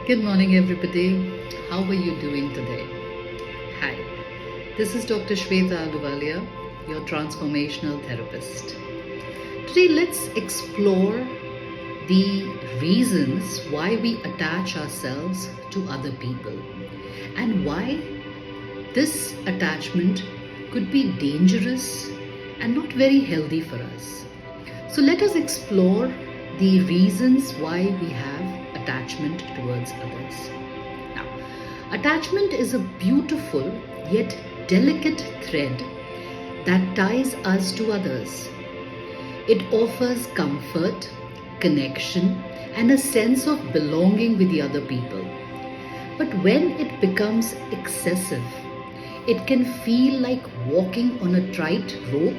Good morning, everybody. How are you doing today? Hi, this is Dr. Shveta Aluwalia, your Transformational Therapist. Today, let's explore the reasons why we attach ourselves to other people and why this attachment could be dangerous and not very healthy for us. So, let us explore the reasons why we have attachment towards others. Now, attachment is a beautiful yet delicate thread that ties us to others. It offers comfort, connection, and a sense of belonging with the other people. But when it becomes excessive, it can feel like walking on a tight rope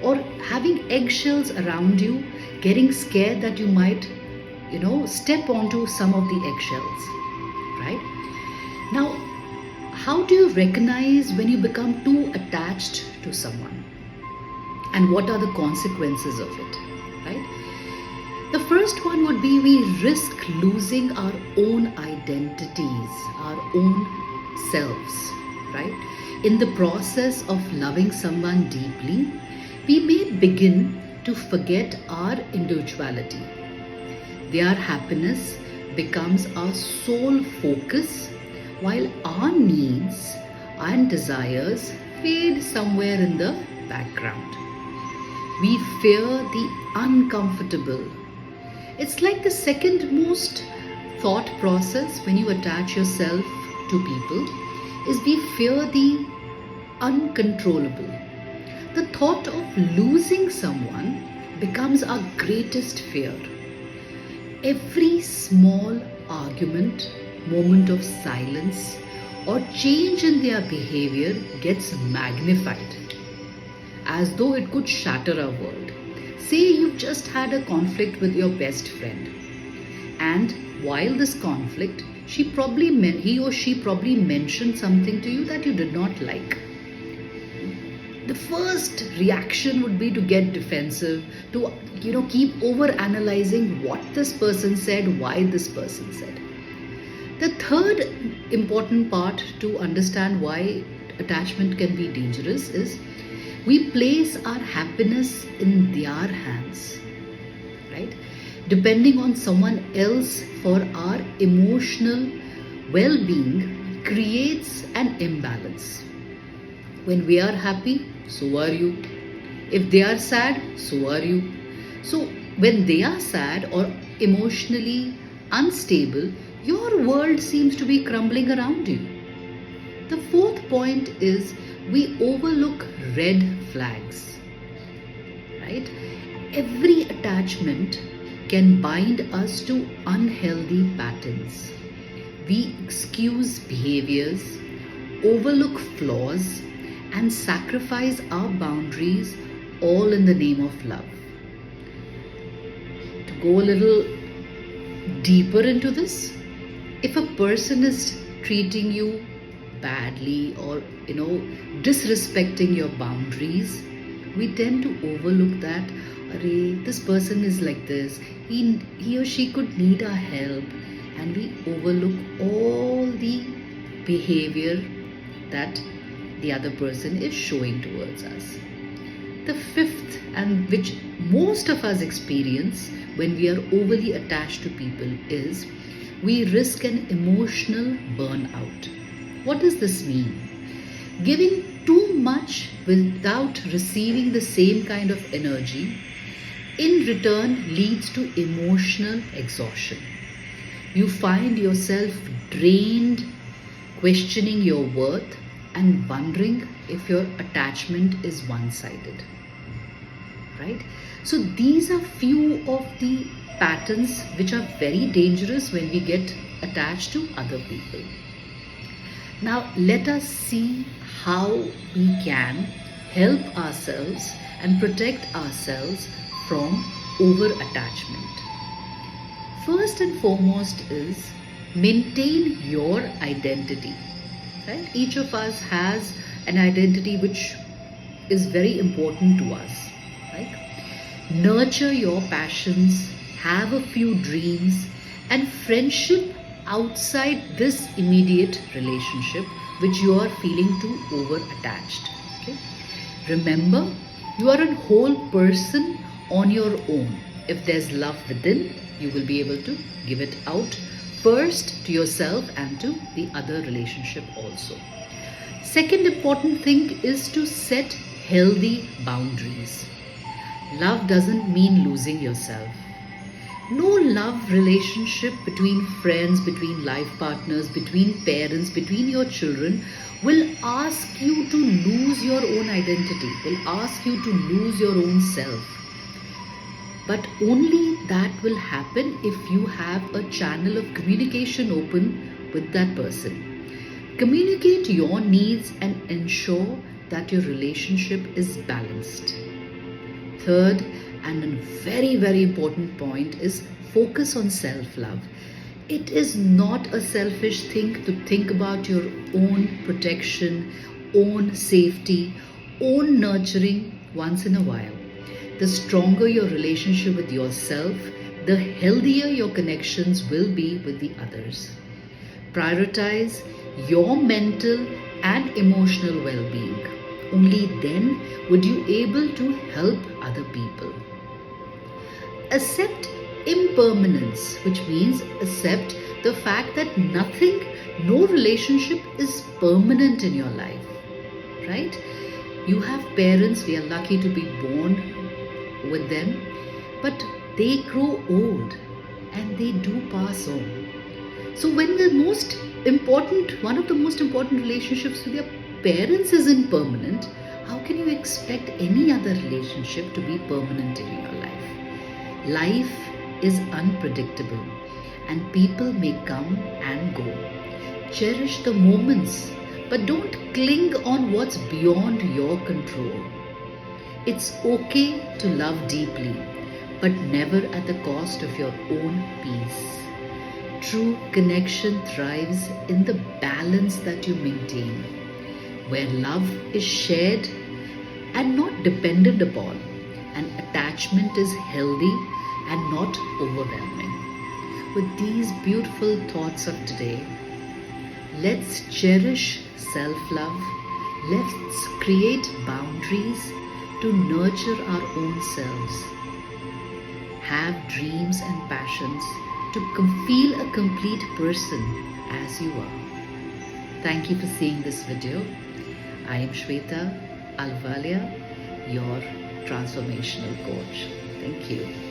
or having eggshells around you, getting scared that you might, step onto some of the eggshells, right? Now, how do you recognize when you become too attached to someone? And what are the consequences of it, right? The first one would be we risk losing our own identities, our own selves, right? In the process of loving someone deeply, we may begin to forget our individuality. Their happiness becomes our sole focus, while our needs and desires fade somewhere in the background. We fear the uncomfortable. It's like the second most thought process when you attach yourself to people is we fear the uncontrollable. The thought of losing someone becomes our greatest fear. Every small argument, moment of silence, or change in their behavior gets magnified as though it could shatter our world. Say you've just had a conflict with your best friend, and while this conflict, he or she probably mentioned something to you that you did not like. The first reaction would be to get defensive, to keep over analyzing what this person said, why this person said. The third important part to understand why attachment can be dangerous is we place our happiness in their hands, right? Depending on someone else for our emotional well-being creates an imbalance. When we are happy, so are you. If they are sad, so are you. So when they are sad or emotionally unstable, your world seems to be crumbling around you. The fourth point is we overlook red flags, right? Every attachment can bind us to unhealthy patterns. We excuse behaviors, overlook flaws, and sacrifice our boundaries all in the name of love. To go a little deeper into this, if a person is treating you badly or disrespecting your boundaries, we tend to overlook that. This person is like this, he or she could need our help, and we overlook all the behavior that the other person is showing towards us. The fifth, and which most of us experience when we are overly attached to people, is we risk an emotional burnout. What does this mean? Giving too much without receiving the same kind of energy in return leads to emotional exhaustion. You find yourself drained, questioning your worth, and wondering if your attachment is one-sided, right? So these are few of the patterns which are very dangerous when we get attached to other people. Now let us see how we can help ourselves and protect ourselves from over-attachment. First and foremost is maintain your identity. Right? Each of us has an identity which is very important to us. Right? Nurture your passions, have a few dreams, and friendship outside this immediate relationship which you are feeling too over attached. Okay? Remember, you are a whole person on your own. If there's love within, you will be able to give it out first to yourself and to the other relationship also. Second important thing is to set healthy boundaries. Love doesn't mean losing yourself. No love relationship between friends, between life partners, between parents, between your children will ask you to lose your own identity, will ask you to lose your own self. But only that will happen if you have a channel of communication open with that person. Communicate your needs and ensure that your relationship is balanced. Third, and a very, very important point is focus on self-love. It is not a selfish thing to think about your own protection, own safety, own nurturing once in a while. The stronger your relationship with yourself, the healthier your connections will be with the others. Prioritize your mental and emotional well-being. Only then would you able to help other people. Accept impermanence, which means accept the fact that nothing, no relationship is permanent in your life, right? You have parents, we are lucky to be born with them, but they grow old and they do pass on. So when one of the most important relationships with your parents is impermanent, how can you expect any other relationship to be permanent in your life? Life is unpredictable and people may come and go. Cherish the moments, but don't cling on what's beyond your control. It's okay to love deeply, but never at the cost of your own peace. True connection thrives in the balance that you maintain, where love is shared and not dependent upon, and attachment is healthy and not overwhelming. With these beautiful thoughts of today, let's cherish self-love, let's create boundaries to nurture our own selves, have dreams and passions to feel a complete person as you are. Thank you for seeing this video. I am Shveta Aluwalia, your transformational coach. Thank you.